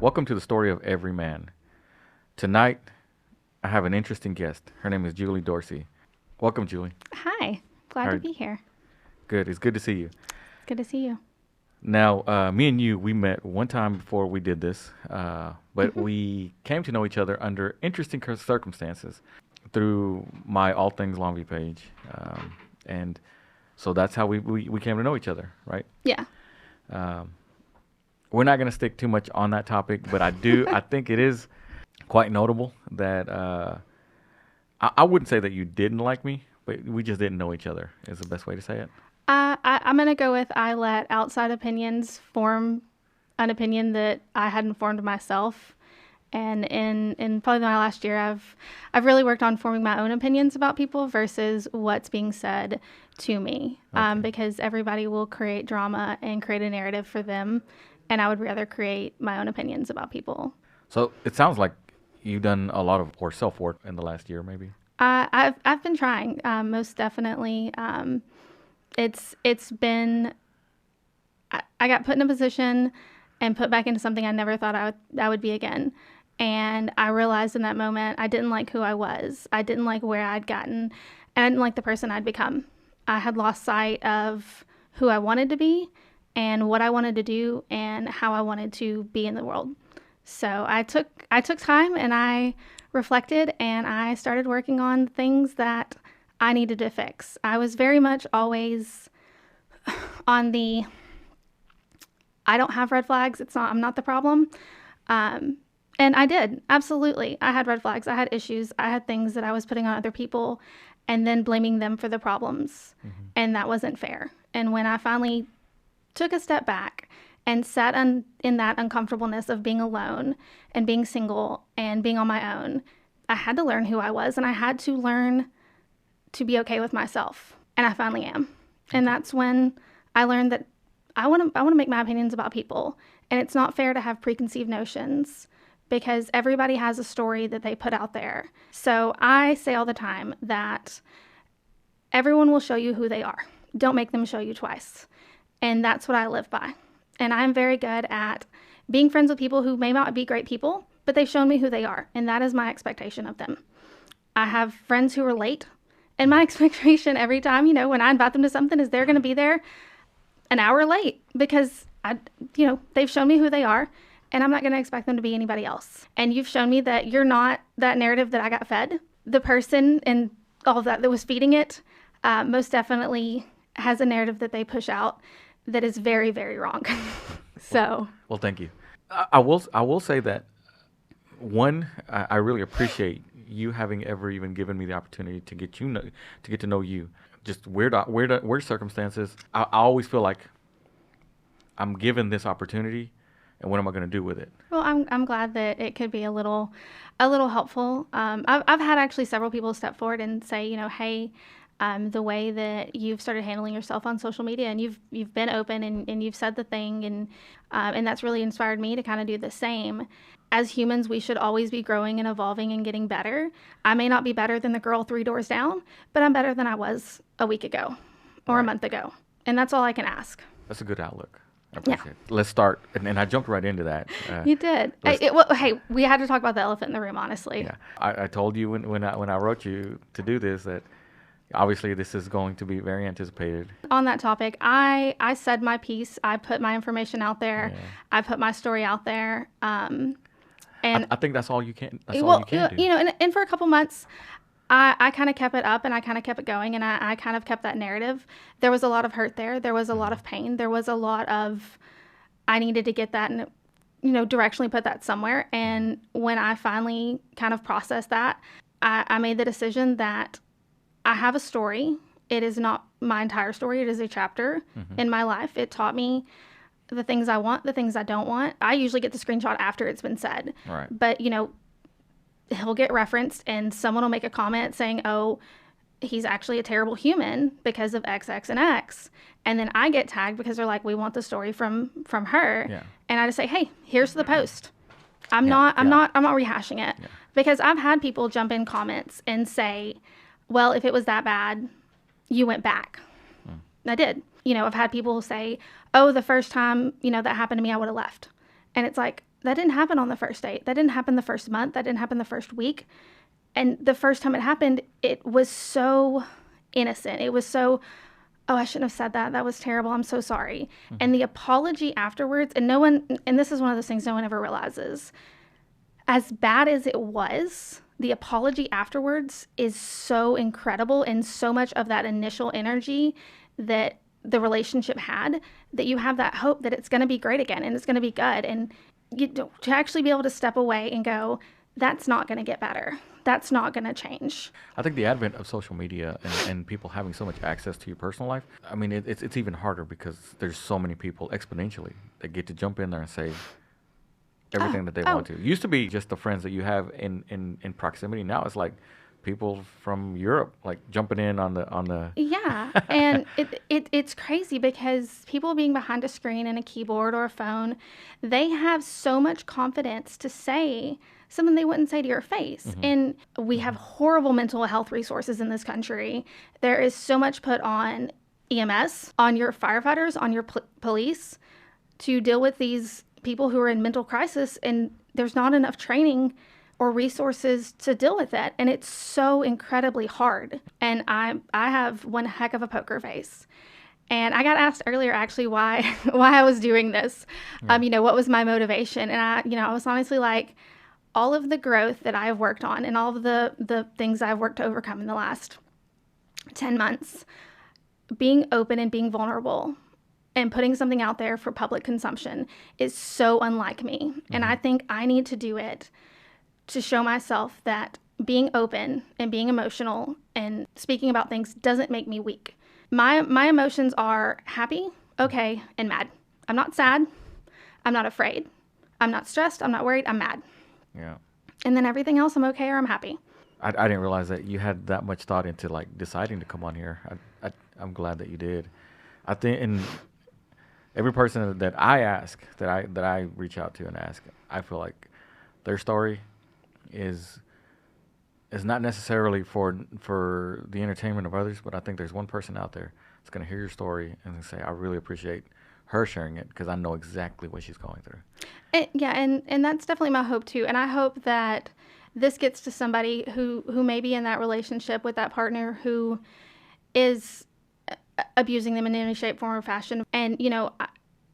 Welcome to the story of Everyman. Tonight, I have an interesting guest. Her name is Juli Dorsey. Welcome, Julie. Hi, glad to be here. Good. It's good to see you. Good to see you. Now, me and you, we met one time before we did this, but we came to know each other under interesting circumstances through my All Things Longview page. And so that's how we came to know each other, right? Yeah. We're not going to stick too much on that topic, but I think it is quite notable that I wouldn't say that you didn't like me, but we just didn't know each other is the best way to say it. I'm going to go with I let outside opinions form an opinion that I hadn't formed myself. And in probably my last year, I've really worked on forming my own opinions about people versus what's being said to me. Okay. Because everybody will create drama and create a narrative for them. And I would rather create my own opinions about people. So it sounds like you've done a lot of self-work in the last year, maybe. I've been trying, most definitely. It's been, I got put in a position and put back into something I never thought I would be again. And I realized in that moment, I didn't like who I was. I didn't like where I'd gotten, and I didn't like the person I'd become. I had lost sight of who I wanted to be and what I wanted to do and how I wanted to be in the world. So I took time and I reflected and I started working on things that I needed to fix. I was very much always on the I don't have red flags. I'm not the problem. And I did. Absolutely. I had red flags. I had issues. I had things that I was putting on other people and then blaming them for the problems. Mm-hmm. And that wasn't fair. And when I finally took a step back and sat in that uncomfortableness of being alone and being single and being on my own, I had to learn who I was and I had to learn to be okay with myself. And I finally am. And that's when I learned that I want to make my opinions about people. And it's not fair to have preconceived notions because everybody has a story that they put out there. So I say all the time that everyone will show you who they are. Don't make them show you twice. And that's what I live by. And I'm very good at being friends with people who may not be great people, but they've shown me who they are. And that is my expectation of them. I have friends who are late. And my expectation every time, when I invite them to something is they're going to be there an hour late because they've shown me who they are and I'm not going to expect them to be anybody else. And you've shown me that you're not that narrative that I got fed. The person and all of that was feeding it most definitely has a narrative that they push out that is very, very wrong. Well, thank you. I will say that one, I really appreciate you having ever even given me the opportunity to get to know you. Just weird circumstances. I always feel like I'm given this opportunity, and what am I going to do with it? Well, I'm glad that it could be a little helpful. I've had actually several people step forward and say, hey, the way that you've started handling yourself on social media, and you've been open and you've said the thing, and that's really inspired me to kind of do the same. As humans, we should always be growing and evolving and getting better. I may not be better than the girl 3 doors down, but I'm better than I was a week ago or a month ago. And that's all I can ask. That's a good outlook. I appreciate it. Let's start. And I jumped right into that. You did. Hey, we had to talk about the elephant in the room, honestly. Yeah. I told you when I wrote you to do this that obviously this is going to be very anticipated. On that topic, I said my piece. I put my information out there. Yeah. I put my story out there. And I think that's all you can. That's all you can do. And for a couple months, I kind of kept it up and I kind of kept it going and I kind of kept that narrative. There was a lot of hurt there. There was a lot of pain. There was a lot of, I needed to get that and, directionally put that somewhere. And when I finally kind of processed that, I made the decision that I have a story. It is not my entire story. It is a chapter in my life. It taught me the things I want, the things I don't want. I usually get the screenshot after it's been said. Right. But, he'll get referenced and someone will make a comment saying, oh, he's actually a terrible human because of X, X, and X. And then I get tagged because they're like, we want the story from her. Yeah. And I just say, hey, here's the post. I'm not rehashing it because I've had people jump in comments and say, well, if it was that bad, you went back. I did. I've had people say, oh, the first time, that happened to me, I would have left. And it's like, that didn't happen on the first date. That didn't happen the first month. That didn't happen the first week. And the first time it happened, it was so innocent. It was so, oh, I shouldn't have said that. That was terrible. I'm so sorry. Mm-hmm. And the apology afterwards, and no one, and this is one of those things no one ever realizes, as bad as it was, the apology afterwards is so incredible, and so much of that initial energy that the relationship had, that you have that hope that it's going to be great again and it's going to be good. And to actually be able to step away and go, that's not going to get better. That's not going to change. I think the advent of social media and people having so much access to your personal life, I mean, it's even harder because there's so many people exponentially that get to jump in there and say everything that they want to. It used to be just the friends that you have in proximity. Now it's like people from Europe like jumping in on the Yeah. And it's crazy because people being behind a screen and a keyboard or a phone, they have so much confidence to say something they wouldn't say to your face. Mm-hmm. And we have horrible mental health resources in this country. There is so much put on EMS, on your firefighters, on your police to deal with these people who are in mental crisis, and there's not enough training or resources to deal with it. And it's so incredibly hard. And I have one heck of a poker face. And I got asked earlier actually why I was doing this. Yeah. What was my motivation? And I was honestly like, all of the growth that I've worked on and all of the things I've worked to overcome in the last 10 months, being open and being vulnerable and putting something out there for public consumption is so unlike me. Mm-hmm. And I think I need to do it to show myself that being open and being emotional and speaking about things doesn't make me weak. My emotions are happy, okay, and mad. I'm not sad. I'm not afraid. I'm not stressed. I'm not worried. I'm mad. Yeah. And then everything else, I'm okay or I'm happy. I didn't realize that you had that much thought into like deciding to come on here. I'm glad that you did. I think, and every person that I ask, that I reach out to and ask, I feel like their story is not necessarily for the entertainment of others, but I think there's one person out there that's going to hear your story and say, I really appreciate her sharing it because I know exactly what she's going through. And that's definitely my hope too. And I hope that this gets to somebody who may be in that relationship with that partner who is abusing them in any shape, form, or fashion. And,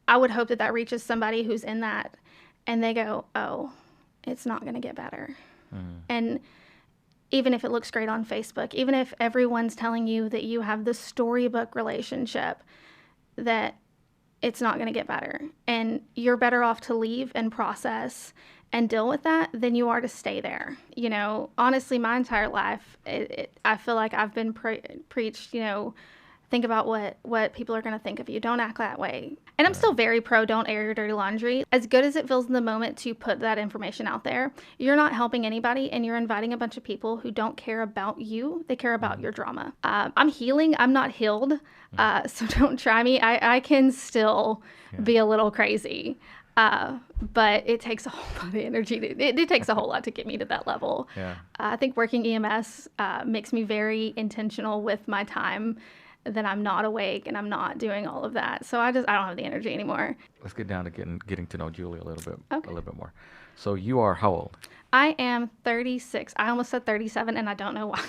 I would hope that reaches somebody who's in that and they go, oh, it's not going to get better. Mm. And even if it looks great on Facebook, even if everyone's telling you that you have the storybook relationship, that it's not going to get better. And you're better off to leave and process and deal with that than you are to stay there. Honestly, my entire life, I feel like I've been preached, think about what people are going to think of you. Don't act that way. And I'm still very pro don't air your dirty laundry. As good as it feels in the moment to put that information out there, you're not helping anybody and you're inviting a bunch of people who don't care about you. They care about your drama. I'm healing. I'm not healed. So don't try me. I can still be a little crazy. But it takes a whole lot of energy. It takes a whole lot to get me to that level. Yeah. I think working EMS makes me very intentional with my time, that I'm not awake and I'm not doing all of that. So I don't have the energy anymore. Let's get down to getting to know Julie a little bit more. So you are how old? I am 36. I almost said 37 and I don't know why.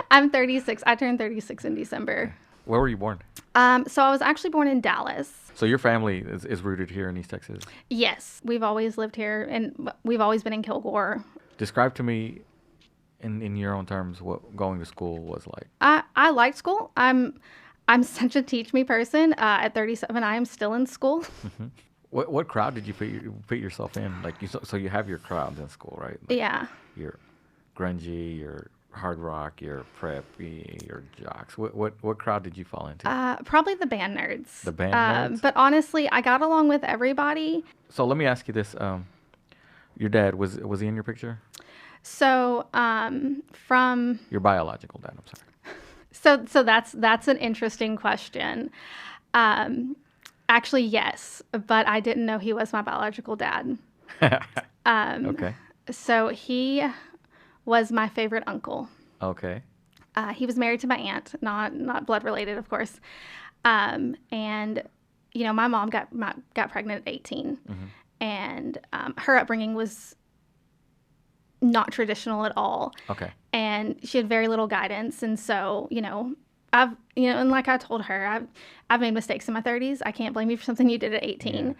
I'm 36. I turned 36 in December. Where were you born? So I was actually born in Dallas. So your family is rooted here in East Texas? Yes. We've always lived here and we've always been in Kilgore. Describe to me in your own terms what going to school was like. I liked school. I'm such a teach me person. At 37, I am still in school. Mm-hmm. What crowd did you put yourself in? Like so you have your crowds in school, right? Like yeah. Your grungy, your hard rock, your preppy, your jocks. What crowd did you fall into? Probably the band nerds. The band nerds. But honestly, I got along with everybody. So let me ask you this: your dad was he in your picture? So, from your biological dad, I'm sorry. So that's an interesting question. Actually, yes, but I didn't know he was my biological dad. Okay. So he was my favorite uncle. Okay. He was married to my aunt, not blood related, of course. And my mom got pregnant at 18. Mm-hmm. and her upbringing was not traditional at all. Okay. And she had very little guidance. And so, and like I told her, I've made mistakes in my 30s. I can't blame you for something you did at 18. Yeah.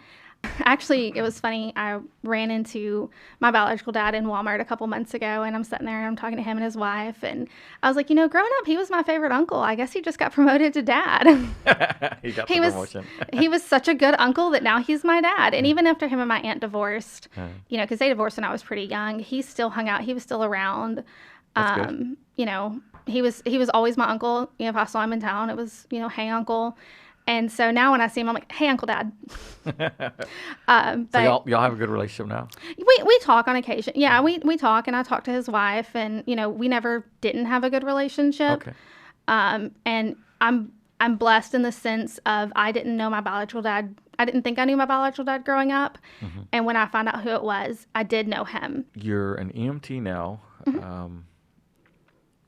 Actually, it was funny. I ran into my biological dad in Walmart a couple months ago, and I'm sitting there and I'm talking to him and his wife. And I was like, growing up, he was my favorite uncle. I guess he just got promoted to dad. He got the promotion. He was such a good uncle that now he's my dad. And even after him and my aunt divorced, because they divorced when I was pretty young, he still hung out. He was still around. That's good. He was always my uncle. If I saw him in town, it was, hey, uncle. And so now when I see him, I'm like, hey, Uncle Dad. So y'all have a good relationship now? We talk on occasion. Yeah, we talk, and I talk to his wife, and, we never didn't have a good relationship. Okay. And I'm blessed in the sense of I didn't know my biological dad. I didn't think I knew my biological dad growing up. Mm-hmm. And when I found out who it was, I did know him. You're an EMT now. Mm-hmm.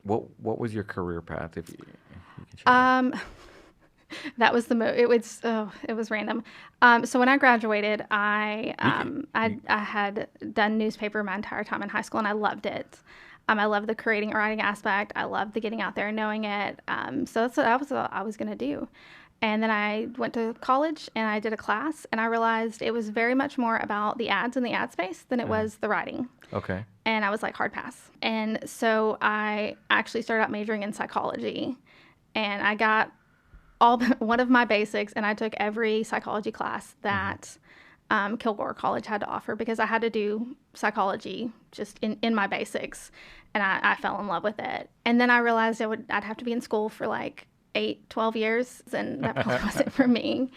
What was your career path, if you can share? That was it was random. So when I graduated, I had done newspaper my entire time in high school, and I loved it. I loved the creating and writing aspect. I loved the getting out there and knowing it. So that's what I was going to do. And then I went to college and I did a class, and I realized it was very much more about the ads and the ad space than it was the writing. Okay. And I was like, hard pass. And so I actually started out majoring in psychology, and I got one of my basics, and I took every psychology class that Kilgore College had to offer, because I had to do psychology just in my basics, and I fell in love with it. And then I realized I'd have to be in school for like 12 years, and that probably wasn't for me.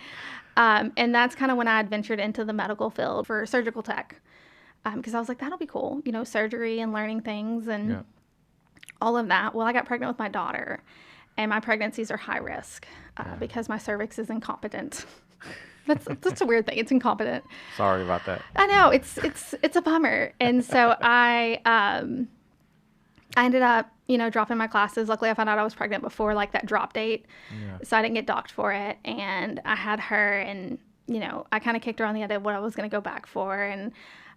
And that's kind of when I ventured into the medical field for surgical tech, because I was like, that'll be cool, surgery and learning things and all of that. Well, I got pregnant with my daughter. And my pregnancies are high risk because my cervix is incompetent. That's a weird thing. It's incompetent. Sorry about that. I know, it's a bummer. And so I ended up, dropping my classes. Luckily, I found out I was pregnant before like that drop date, so I didn't get docked for it. And I had her, and I kind of kicked her on the idea of what I was going to go back for. And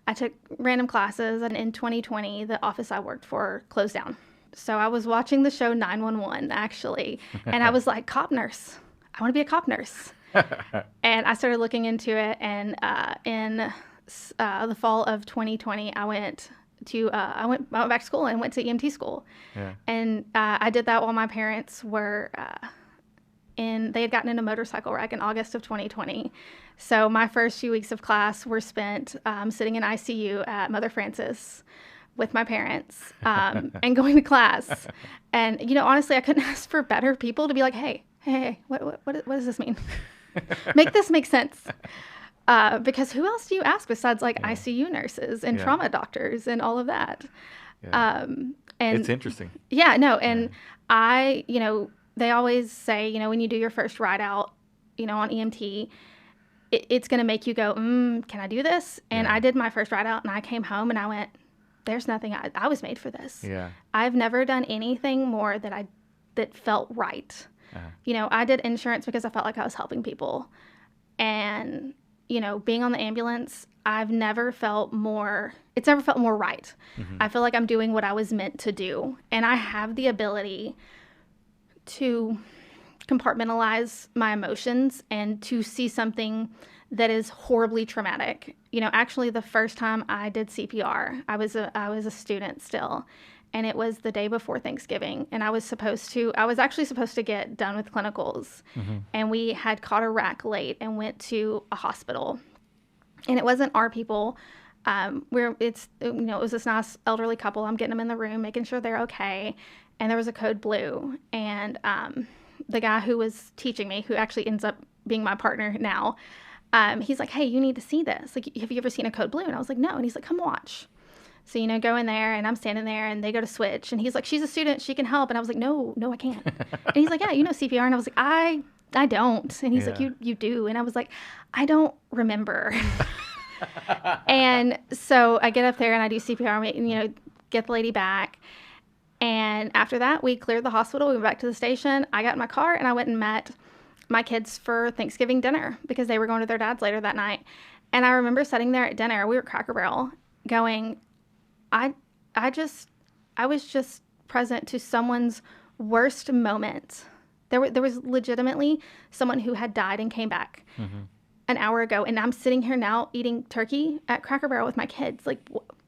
I took random classes. And in 2020, the office I worked for closed down. So I was watching the show 911, actually, and I was like, cop nurse. I want to be a cop nurse. And I started looking into it, and in the fall of 2020, I went back to school and went to EMT school. Yeah. And I did that while my parents were they had gotten in a motorcycle wreck in August of 2020. So my first few weeks of class were spent sitting in ICU at Mother Francis with my parents and going to class. And, honestly, I couldn't ask for better people to be like, hey, what does this mean? Make this make sense. Because who else do you ask besides like ICU nurses and trauma doctors and all of that? Yeah. And it's interesting. Yeah, no. And they always say, when you do your first ride out, on EMT, it's going to make you go, can I do this? And I did my first ride out, and I came home and I went, there's nothing, I was made for this. Yeah. I've never done anything more that felt right. Uh-huh. I did insurance because I felt like I was helping people. And, being on the ambulance, it's never felt more right. Mm-hmm. I feel like I'm doing what I was meant to do. And I have the ability to compartmentalize my emotions and to see something that is horribly traumatic. Actually, the first time I did CPR, I was a student still, and it was the day before Thanksgiving, and I was actually supposed to get done with clinicals, and we had caught a wreck late and went to a hospital, and it wasn't our people. It was this nice elderly couple. I'm getting them in the room, making sure they're okay, and there was a code blue, and the guy who was teaching me, who actually ends up being my partner now, he's like, hey, you need to see this. Like, have you ever seen a code blue? And I was like, no. And he's like, come watch. So, go in there, and I'm standing there, and they go to switch. And he's like, she's a student. She can help. And I was like, no, I can't. And he's like, yeah, CPR. And I was like, I don't. And he's like, you do. And I was like, I don't remember. And so I get up there, and I do CPR, get the lady back. And after that, we cleared the hospital. We went back to the station. I got in my car, and I went and met my kids for Thanksgiving dinner because they were going to their dad's later that night. And I remember sitting there at dinner, we were at Cracker Barrel, going, I was just present to someone's worst moment. There was legitimately someone who had died and came back an hour ago, and I'm sitting here now eating turkey at Cracker Barrel with my kids. Like,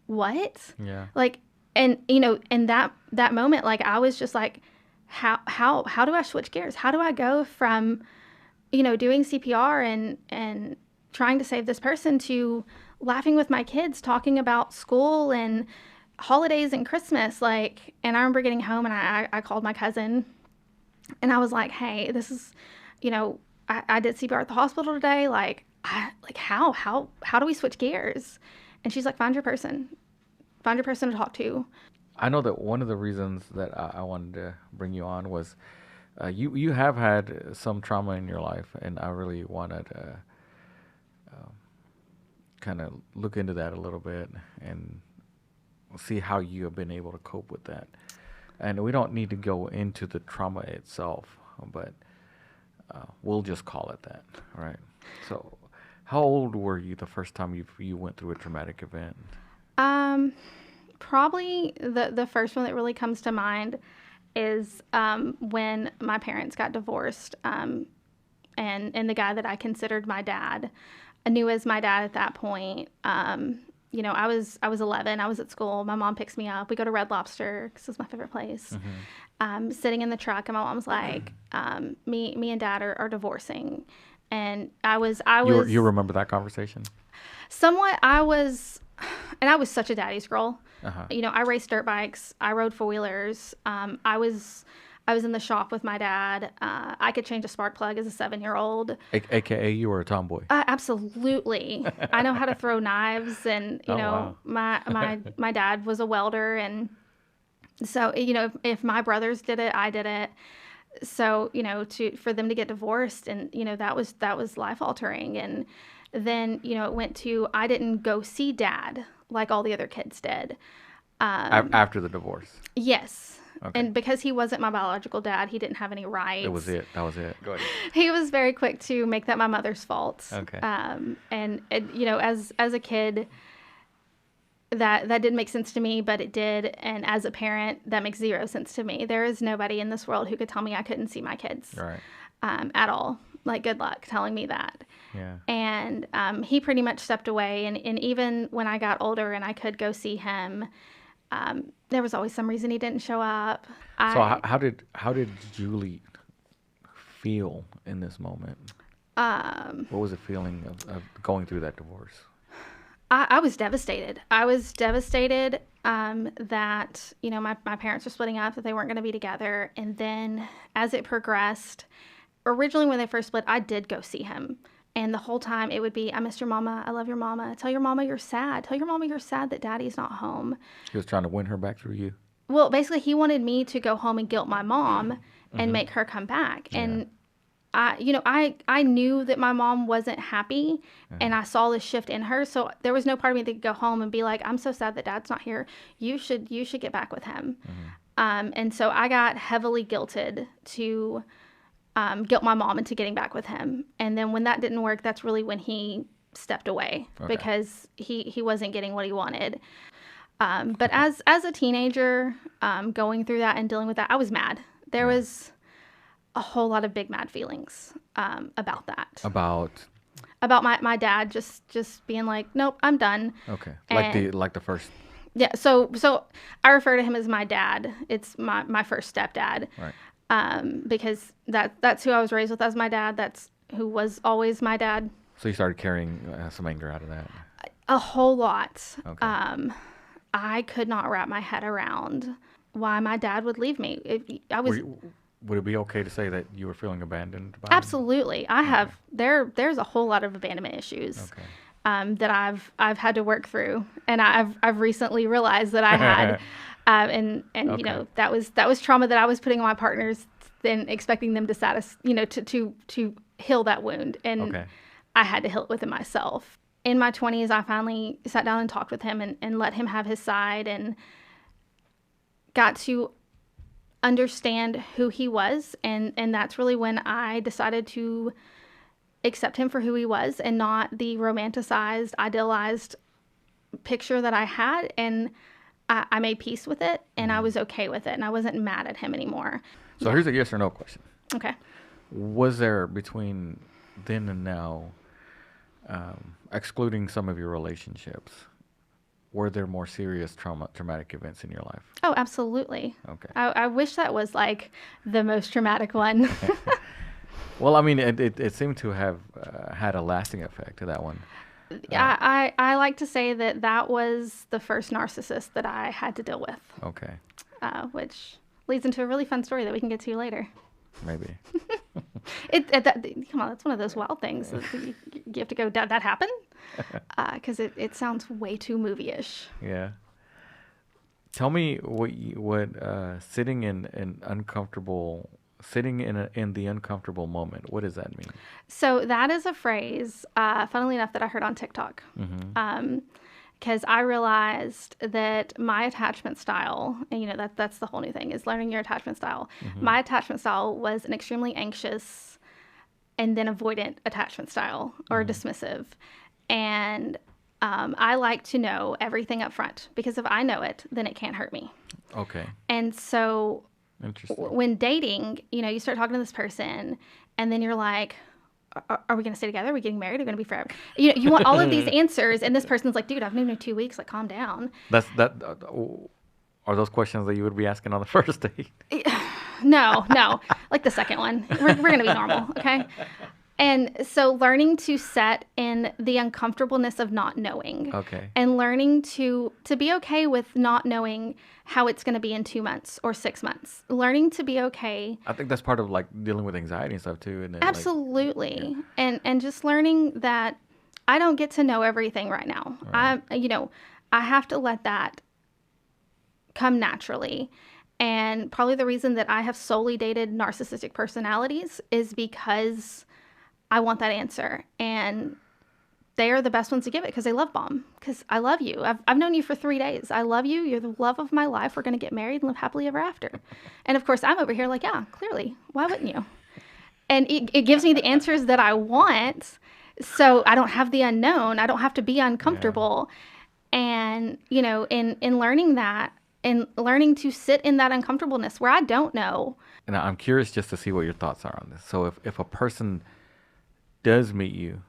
what? Yeah. Like, and in that moment, like, I was just like, how do I switch gears? How do I go from, doing CPR and trying to save this person to laughing with my kids, talking about school and holidays and Christmas? Like, and I remember getting home and I called my cousin and I was like, hey, this is, I did CPR at the hospital today. Like, how do we switch gears? And she's like, find your person to talk to. I know that one of the reasons that I wanted to bring you on was you have had some trauma in your life, and I really wanted to kind of look into that a little bit and see how you have been able to cope with that. And we don't need to go into the trauma itself, but we'll just call it that, right? So, how old were you the first time you went through a traumatic event? Probably the first one that really comes to mind is when my parents got divorced, and the guy that I considered my dad, I knew as my dad at that point. I was 11. I was at school. My mom picks me up. We go to Red Lobster because it's my favorite place. Sitting in the truck, and my mom's like, "Me and Dad are divorcing," and I was. You remember that conversation? Somewhat. I was such a daddy's girl. I raced dirt bikes. I rode four-wheelers. I was in the shop with my dad. I could change a spark plug as a 7-year-old. AKA you were a tomboy. Absolutely. I know how to throw knives, and wow. my dad was a welder, and so if my brothers did it, I did it. So for them to get divorced, and that was life altering. And then it went to, I didn't go see Dad like all the other kids did. After the divorce. Yes. Okay. And because he wasn't my biological dad, he didn't have any rights. That was it. Go ahead. He was very quick to make that my mother's fault. Okay. And as a kid, that didn't make sense to me, but it did. And as a parent, that makes zero sense to me. There is nobody in this world who could tell me I couldn't see my kids. Right. At all. Like, good luck telling me that. Yeah. And he pretty much stepped away. And even when I got older and I could go see him, there was always some reason he didn't show up. So how did Julie feel in this moment? What was the feeling of going through that divorce? I was devastated. I was devastated that my parents were splitting up, that they weren't going to be together. And then as it progressed, originally when they first split, I did go see him. And the whole time it would be, I miss your mama. I love your mama. Tell your mama you're sad. Tell your mama you're sad that daddy's not home. He was trying to win her back through you? Well, basically he wanted me to go home and guilt my mom and make her come back. Yeah. And I knew that my mom wasn't happy, and I saw this shift in her. So there was no part of me that could go home and be like, I'm so sad that Dad's not here. You should get back with him. And so I got heavily guilted to guilt my mom into getting back with him. And then when that didn't work, that's really when he stepped away, because he wasn't getting what he wanted. But as a teenager, going through that and dealing with that, I was mad. There was a whole lot of big mad feelings about that. About my dad just being like, nope, I'm done. Okay. Like the first. Yeah. So I refer to him as my dad. It's my first stepdad. Right. Because that's who I was raised with as my dad. That's who was always my dad. So you started carrying some anger out of that. A whole lot. Okay. I could not wrap my head around why my dad would leave me. Would it be okay to say that you were feeling abandoned by him? Absolutely. I have. There's a whole lot of abandonment issues that I've had to work through, and I've recently realized that I had, and that was trauma that I was putting on my partners and expecting them to to heal that wound, and I had to heal it within myself. In my 20s, I finally sat down and talked with him and let him have his side, and got to understand who he was, and that's really when I decided to accept him for who he was and not the romanticized, idealized picture that I had. And I made peace with it, and I was okay with it, and I wasn't mad at him anymore. So here's a yes or no question. Okay. Was there between then and now, excluding some of your relationships, were there more serious traumatic events in your life? Oh, absolutely. Okay. I wish that was like the most traumatic one. Well, I mean, it seemed to have had a lasting effect to that one. I like to say that was the first narcissist that I had to deal with. Okay. Which leads into a really fun story that we can get to later. Maybe. Come on, that's one of those wild things. That you have to go, that happened? Because it sounds way too movie-ish. Yeah. Tell me what sitting in the uncomfortable moment, what does that mean? So that is a phrase, funnily enough, that I heard on TikTok. Because I realized that my attachment style, and that's the whole new thing, is learning your attachment style. My attachment style was an extremely anxious and then avoidant attachment style, or dismissive. And I like to know everything up front, because if I know it, then it can't hurt me. Okay. And so Interesting. when dating, you start talking to this person, and then you're like, are we going to stay together? Are we getting married? Are we going to be forever? You want all of these answers, and this person's like, dude, I've known you 2 weeks. Like, calm down. Are those questions that you would be asking on the first date? No. Like the second one. We're going to be normal, okay? And so learning to set in the uncomfortableness of not knowing. Okay. And learning to be okay with not knowing how it's going to be in 2 months or 6 months. Learning to be okay. I think that's part of like dealing with anxiety and stuff too. And Absolutely. And just learning that I don't get to know everything right now. Right. I have to let that come naturally. And probably the reason that I have solely dated narcissistic personalities is because I want that answer. And they are the best ones to give it, because they love bomb. Because I love you. I've known you for 3 days. I love you. You're the love of my life. We're going to get married and live happily ever after. And of course, I'm over here like, yeah, clearly. Why wouldn't you? And it gives me the answers that I want. So I don't have the unknown. I don't have to be uncomfortable. Yeah. And, in learning that, and learning to sit in that uncomfortableness where I don't know. And I'm curious just to see what your thoughts are on this. So if a person does meet you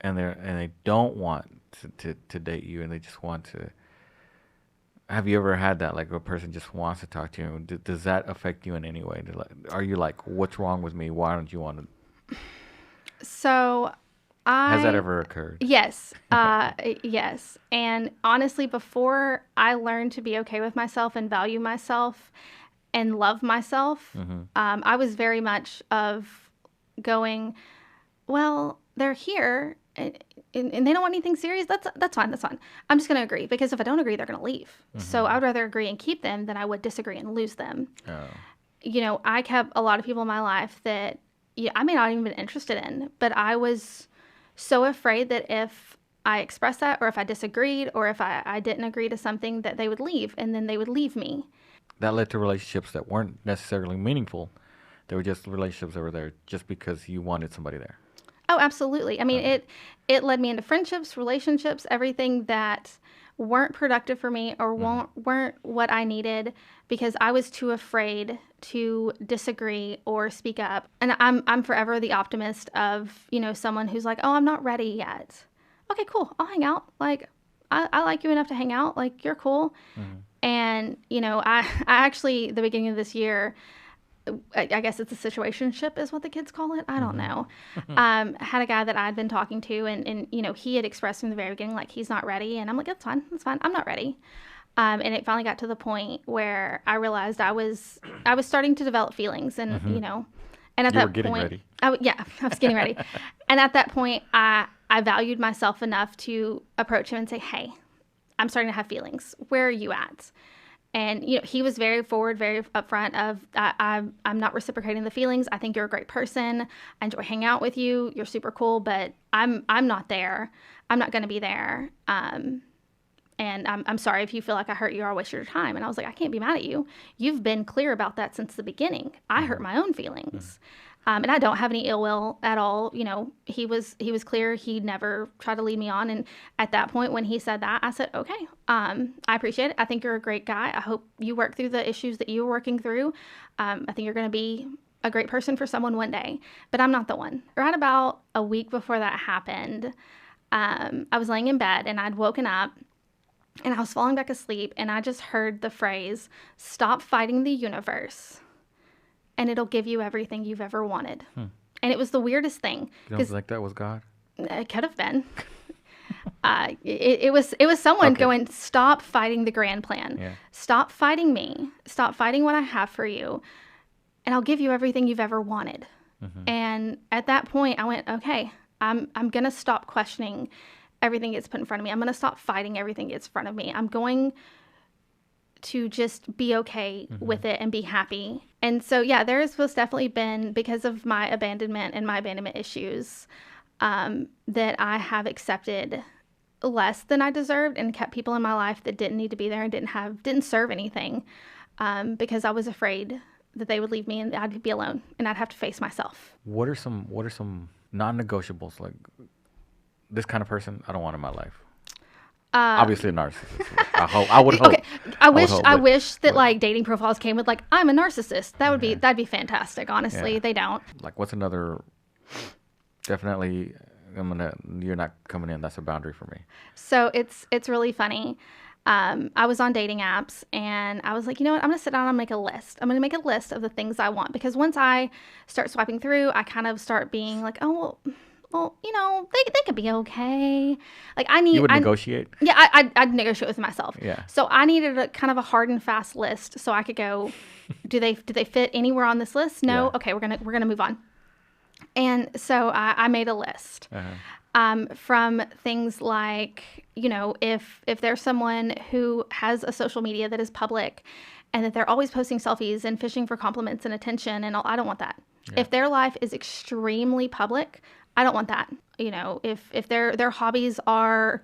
and they don't want to date you, and they just want to, have you ever had that, like a person just wants to talk to you? Does that affect you in any way? Are you like, what's wrong with me? Why don't you want to? So has that ever occurred? Yes. Yes. And honestly, before I learned to be okay with myself and value myself and love myself, I was very much of going, well, they're here and they don't want anything serious. That's fine. I'm just going to agree, because if I don't agree, they're going to leave. So I would rather agree and keep them than I would disagree and lose them. Oh. I kept a lot of people in my life that I may not even been interested in, but I was so afraid that if I expressed that, or if I disagreed, or if I didn't agree to something, that they would leave, and then they would leave me. That led to relationships that weren't necessarily meaningful. They were just relationships that were there just because you wanted somebody there. Oh, absolutely. I mean, it led me into friendships, relationships, everything that weren't productive for me, or weren't what I needed, because I was too afraid to disagree or speak up. And I'm forever the optimist of, someone who's like, oh, I'm not ready yet. Okay, cool. I'll hang out. Like, I like you enough to hang out. Like, you're cool. And, I actually, the beginning of this year, I guess it's a situationship is what the kids call it. I don't know. Had a guy that I'd been talking to, and he had expressed from the very beginning, like, he's not ready. And I'm like, that's fine. I'm not ready. And it finally got to the point where I realized I was starting to develop feelings, and, and at that point, ready. I was getting ready. And at that point, I valued myself enough to approach him and say, hey, I'm starting to have feelings. Where are you at? And, he was very forward, very upfront of, I'm not reciprocating the feelings. I think you're a great person. I enjoy hanging out with you. You're super cool, but I'm not there. I'm not going to be there. And I'm sorry if you feel like I hurt you or I wasted your time. And I was like, I can't be mad at you. You've been clear about that since the beginning. I hurt my own feelings. And I don't have any ill will at all. He was clear. He never tried to lead me on. And at that point, when he said that, I said, okay, I appreciate it. I think you're a great guy. I hope you work through the issues that you were working through. I think you're going to be a great person for someone one day, but I'm not the one. Right about a week before that happened, I was laying in bed and I'd woken up and I was falling back asleep, and I just heard the phrase, "Stop fighting the universe and it'll give you everything you've ever wanted." And it was the weirdest thing. You don't think that was God? It could have been. It was someone going, "Stop fighting the grand plan. Yeah. Stop fighting me. Stop fighting what I have for you, and I'll give you everything you've ever wanted." And at that point, I went, okay, I'm going to stop questioning everything gets put in front of me. I'm going to stop fighting everything gets in front of me. I'm going to just be okay with it and be happy. And so, yeah, there has most definitely been, because of my abandonment and my abandonment issues, that I have accepted less than I deserved and kept people in my life that didn't need to be there and didn't serve anything, because I was afraid that they would leave me and I'd be alone and I'd have to face myself. What are some non-negotiables? Like, this kind of person I don't want in my life. Obviously a narcissist. I would hope. Okay, I wish that like dating profiles came with like, I'm a narcissist. That'd be fantastic. Honestly, they don't. Like, what's another? Definitely, you're not coming in. That's a boundary for me. So it's really funny. I was on dating apps and I was like, you know what? I'm going to sit down and make a list. I'm going to make a list of the things I want, because once I start swiping through, I kind of start being like, oh, well, they could be okay. Like, You would negotiate? Yeah, I'd negotiate with myself. Yeah. So I needed a kind of a hard and fast list so I could go, do they fit anywhere on this list? No. Yeah. Okay, we're gonna move on. And so I made a list. From things like, if there's someone who has a social media that is public and that they're always posting selfies and fishing for compliments and attention and all, I don't want that. Yeah. If their life is extremely public, I don't want that. If their hobbies are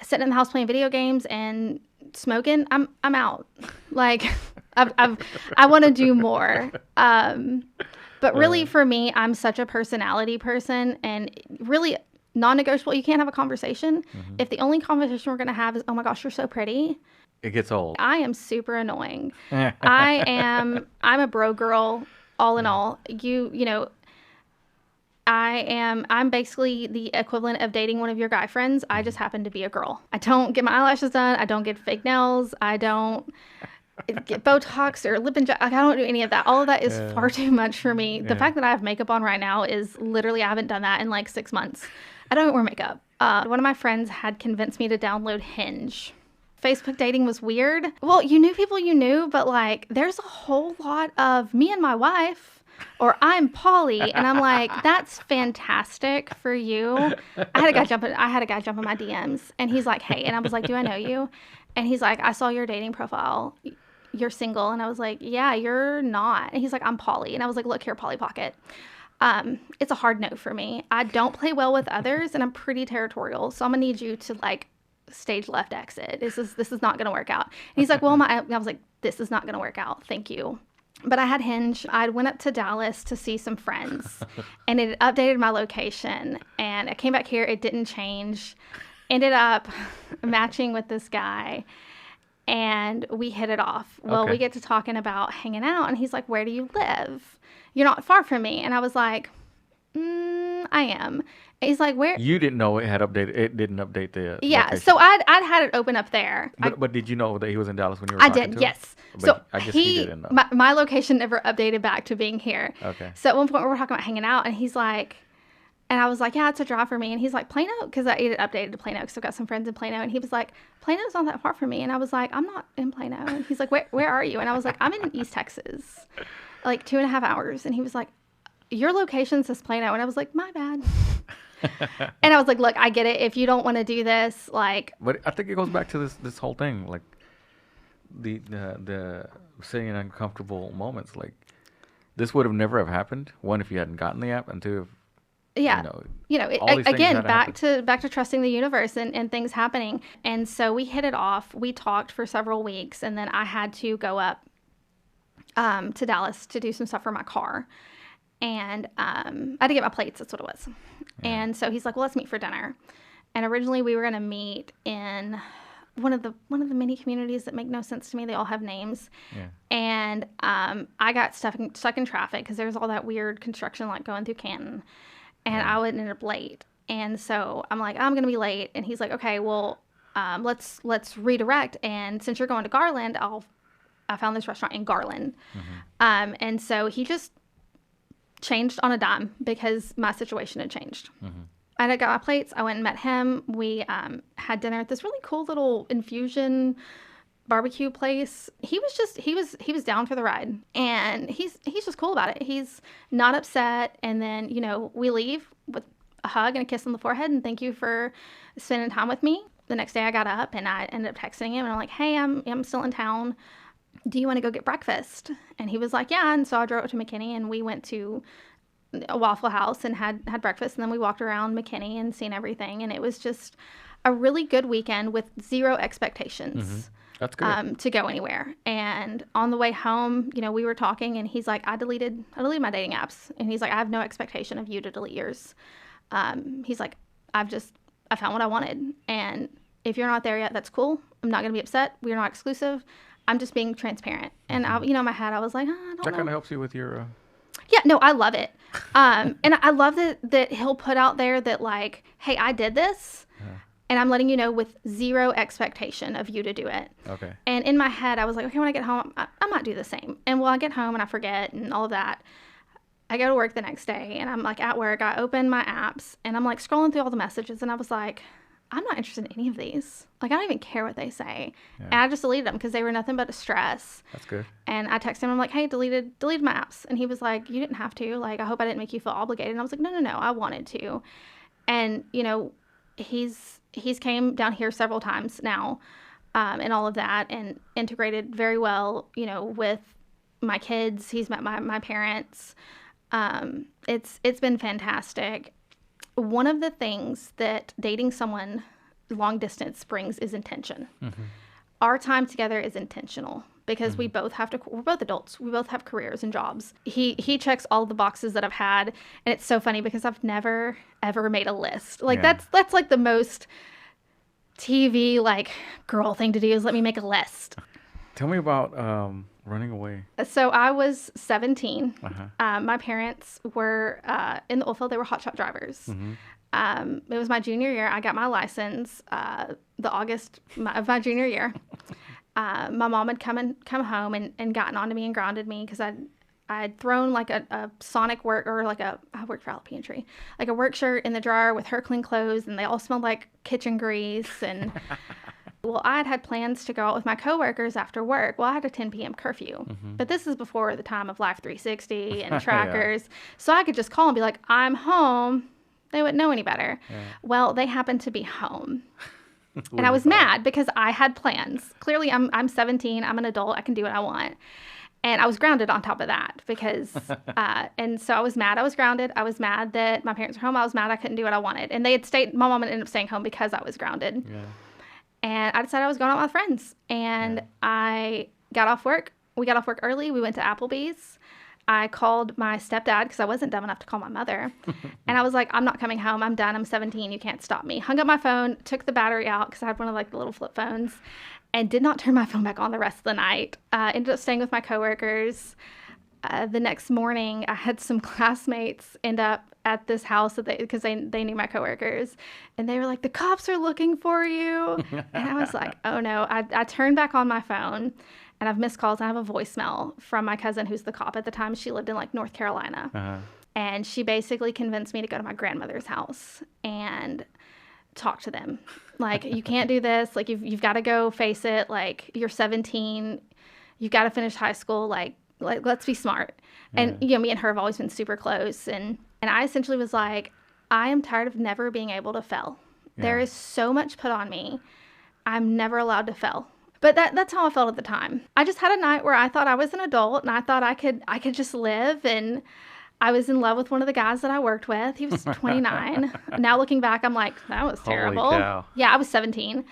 sitting in the house playing video games and smoking, I'm out. Like, I want to do more. But really, for me, I'm such a personality person, and really non-negotiable. You can't have a conversation if the only conversation we're going to have is, "Oh my gosh, you're so pretty." It gets old. I am super annoying. I'm a bro girl, all in all. I'm basically the equivalent of dating one of your guy friends. I just happen to be a girl. I don't get my eyelashes done. I don't get fake nails. I don't get Botox or lip injection. I don't do any of that. All of that is far too much for me. The fact that I have makeup on right now is literally, I haven't done that in like 6 months. I don't wear makeup. One of my friends had convinced me to download Hinge. Facebook dating was weird. Well, you knew people you knew, but like, there's a whole lot of me and my wife, or I'm Polly, and I'm like, that's fantastic for you. I had a guy jump in my DMs, and he's like, "Hey," and I was like, "Do I know you?" And he's like, "I saw your dating profile. You're single." And I was like, "Yeah, you're not." And he's like, "I'm Polly," and I was like, "Look here, Polly Pocket. It's a hard no for me. I don't play well with others, and I'm pretty territorial, so I'm gonna need you to like stage left exit. This is not gonna work out." And he's like, "Well, I was like, this is not gonna work out. Thank you." But I had Hinge. I went up to Dallas to see some friends, and it updated my location. And I came back here. It didn't change. Ended up matching with this guy, and we hit it off. Well, we get to talking about hanging out, and he's like, "Where do you live? You're not far from me." And I was like, "I am." And he's like, "Where?" You didn't know it had updated. It didn't update the location. So I'd had it open up there. But did you know that he was in Dallas when you were talking to him? I did, yes. But so I guess he didn't know. My location never updated back to being here. Okay. So at one point we were talking about hanging out, and he's like, and I was like, "Yeah, it's a drive for me." And he's like, "Plano?" Because I it updated to Plano, because I've got some friends in Plano. And he was like, "Plano's not that far from me." And I was like, "I'm not in Plano." And he's like, Where are you?" And I was like, "I'm in East Texas, like 2.5 hours." And he was like, "Your location says Plano." And I was like, "My bad." And I was like, "Look, I get it. If you don't want to do this, like." But I think it goes back to this whole thing, like the sitting in uncomfortable moments. Like, this would have never have happened. One, if you hadn't gotten the app, and two, again, back to trusting the universe and things happening. And so we hit it off. We talked for several weeks, and then I had to go up to Dallas to do some stuff for my car. And I had to get my plates. That's what it was. Yeah. And so he's like, well, let's meet for dinner. And originally we were going to meet in one of the many communities that make no sense to me. They all have names. Yeah. And I got stuck in traffic because there's all that weird construction like going through Canton. And I would end up late. And so I'm like, I'm going to be late. And he's like, okay, well, let's redirect. And since you're going to Garland, I found this restaurant in Garland. Mm-hmm. And so he just changed on a dime because my situation had changed. Mm-hmm. I got my plates. I went and met him. We had dinner at this really cool little infusion barbecue place. He was down for the ride, and he's just cool about it. He's not upset. And then, you know, we leave with a hug and a kiss on the forehead and thank you for spending time with me. The next day I got up and I ended up texting him and I'm like, hey, I'm still in town. Do you want to go get breakfast? And he was like, yeah. And so I drove up to McKinney and we went to a Waffle House and had breakfast. And then we walked around McKinney and seen everything. And it was just a really good weekend with zero expectations. Mm-hmm. That's good. To go anywhere. And on the way home, you know, we were talking and he's like, I deleted my dating apps. And he's like, I have no expectation of you to delete yours. He's like, I found what I wanted. And if you're not there yet, that's cool. I'm not going to be upset. We're not exclusive. I'm just being transparent. And I, you know, in my head, I was like, I don't know. That kind of helps you with your... Yeah, no, I love it. And I love that he'll put out there that like, hey, I did this. And I'm letting you know with zero expectation of you to do it. Okay. And in my head, I was like, okay, when I get home, I might do the same. And well, I get home and I forget and all of that. I go to work the next day and I'm like at work. I open my apps and I'm like scrolling through all the messages and I was like, I'm not interested in any of these. Like, I don't even care what they say. Yeah. And I just deleted them because they were nothing but a stress. That's good. And I texted him, I'm like, hey, deleted my apps. And he was like, you didn't have to. Like, I hope I didn't make you feel obligated. And I was like, no, I wanted to. And, you know, he's came down here several times now and all of that and integrated very well, you know, with my kids. He's met my parents. It's been fantastic. One of the things that dating someone long distance brings is intention. Mm-hmm. Our time together is intentional because we're both adults. We both have careers and jobs. He checks all the boxes that I've had. And it's so funny because I've never, ever made a list. Like that's like the most TV, like girl thing to do is let me make a list. Tell me about, running away. So I was 17. Uh-huh. My parents were in the oil field. They were hot shot drivers. Mm-hmm. It was my junior year. I got my license the August of my junior year. My mom had come home and gotten onto me and grounded me because I'd thrown like a Sonic work or like I worked for Outlet Pantry, like a work shirt in the dryer with her clean clothes and they all smelled like kitchen grease and. Well, I had plans to go out with my coworkers after work. Well, I had a 10 p.m. curfew, but this is before the time of Life 360 and trackers. Yeah. So I could just call and be like, I'm home. They wouldn't know any better. Yeah. Well, they happened to be home. And I was mad because I had plans. Clearly, I'm 17. I'm an adult. I can do what I want. And I was grounded on top of that because, and so I was mad I was grounded. I was mad that my parents were home. I was mad I couldn't do what I wanted. And my mom ended up staying home because I was grounded. Yeah. And I decided I was going out with my friends. And I got off work. We got off work early. We went to Applebee's. I called my stepdad because I wasn't dumb enough to call my mother. And I was like, I'm not coming home. I'm done. I'm 17. You can't stop me. Hung up my phone, took the battery out because I had one of like the little flip phones and did not turn my phone back on the rest of the night. Ended up staying with my coworkers. The next morning, I had some classmates end up at this house because they knew my coworkers, and they were like, "The cops are looking for you." And I was like, "Oh no!" I turned back on my phone, and I've missed calls. I have a voicemail from my cousin who's the cop at the time. She lived in like North Carolina, and she basically convinced me to go to my grandmother's house and talk to them. Like, you can't do this. Like, you've got to go face it. Like, you're 17. You've got to finish high school. Like let's be smart. And, you know, me and her have always been super close. And I essentially was like, I am tired of never being able to fail. Yeah. There is so much put on me. I'm never allowed to fail. But that's how I felt at the time. I just had a night where I thought I was an adult and I thought I could just live. And I was in love with one of the guys that I worked with. He was 29. Now looking back, I'm like, that was terrible. Holy cow. Yeah, I was 17.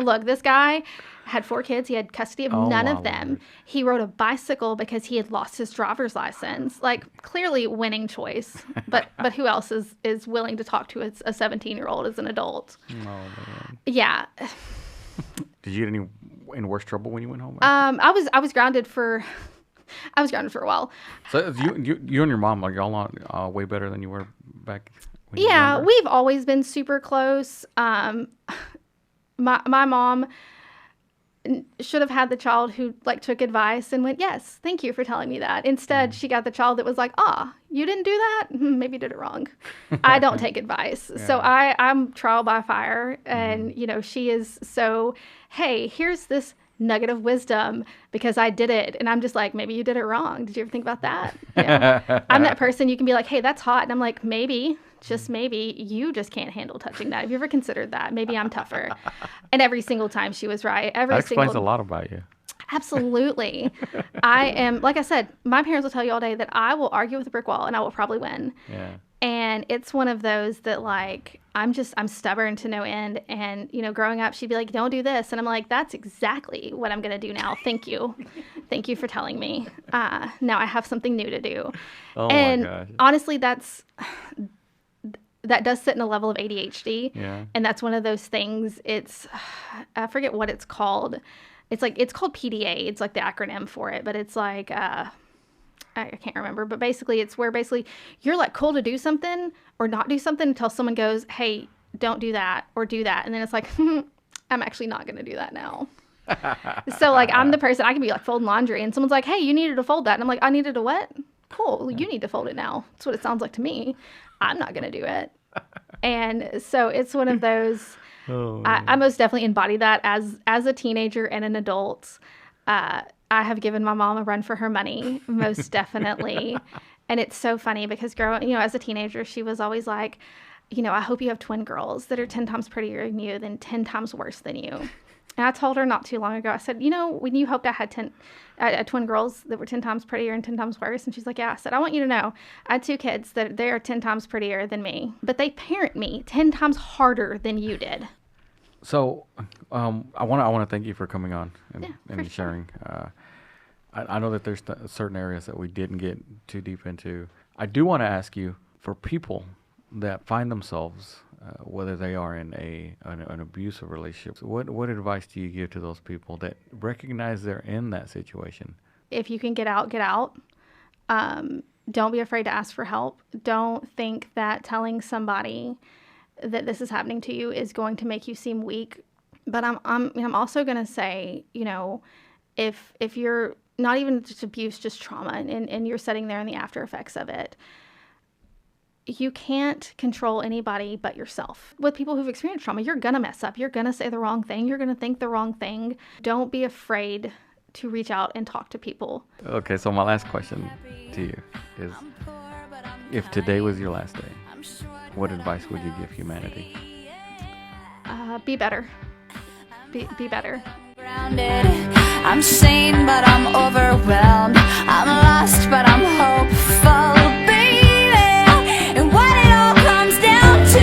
Look, this guy had 4 kids. He had custody of none of them. Lord. He rode a bicycle because he had lost his driver's license. Like, clearly winning choice. But who else is willing to talk to a 17-year-old as an adult? Oh, man. Yeah. Did you get in worse trouble when you went home? I was grounded for a while. So you and your mom, like, y'all are way better than you were back when you were Yeah, younger? we've always been super close. My mom should have had the child who like took advice and went, yes, thank you for telling me that. Instead, she got the child that was like, you didn't do that? Maybe you did it wrong. I don't take advice. Yeah. So I'm trial by fire. And, she is so, hey, here's this nugget of wisdom because I did it. And I'm just like, maybe you did it wrong. Did you ever think about that? I'm that person you can be like, hey, that's hot. And I'm like, maybe. Just maybe you just can't handle touching that. Have you ever considered that? Maybe I'm tougher. And every single time she was right. That explains a lot about you. Absolutely. I am, like I said, my parents will tell you all day that I will argue with a brick wall and I will probably win. Yeah. And it's one of those that like, I'm stubborn to no end. And, growing up, she'd be like, don't do this. And I'm like, that's exactly what I'm going to do now. Thank you. Thank you for telling me. Now I have something new to do. Oh, and my gosh. honestly, that does sit in a level of ADHD. Yeah. And that's one of those things. I forget what it's called. It's called PDA. It's like the acronym for it, but it's like, I can't remember, but basically it's where you're like cool to do something or not do something until someone goes, hey, don't do that or do that. And then it's like, I'm actually not going to do that now. So like, I'm the person, I can be like folding laundry and someone's like, hey, you needed to fold that. And I'm like, I needed to what? Cool. You need to fold it now. That's what it sounds like to me. I'm not going to do it. And so it's one of those, I most definitely embody that as a teenager and an adult. I have given my mom a run for her money, most definitely. And it's so funny because as a teenager, she was always like, I hope you have twin girls that are 10 times prettier than you, than 10 times worse than you. And I told her not too long ago, I said, when you hoped I had twin girls that were 10 times prettier and 10 times worse. And she's like, yeah. I said, I want you to know I had 2 kids that they are 10 times prettier than me, but they parent me 10 times harder than you did. So I want to thank you for coming on and for sharing. I know that there's certain areas that we didn't get too deep into. I do want to ask you, for people that find themselves, whether they are in an abusive relationship, what advice do you give to those people that recognize they're in that situation? If you can get out, get out. Don't be afraid to ask for help. Don't think that telling somebody that this is happening to you is going to make you seem weak. But I'm also going to say, if you're not even just abuse, just trauma, and you're sitting there in the after effects of it, you can't control anybody but yourself. With people who've experienced trauma, you're going to mess up. You're going to say the wrong thing. You're going to think the wrong thing. Don't be afraid to reach out and talk to people. Okay, so my last question to you is, if today was your last day, what advice would you give humanity? Be better. Be better. I'm sane, but I'm over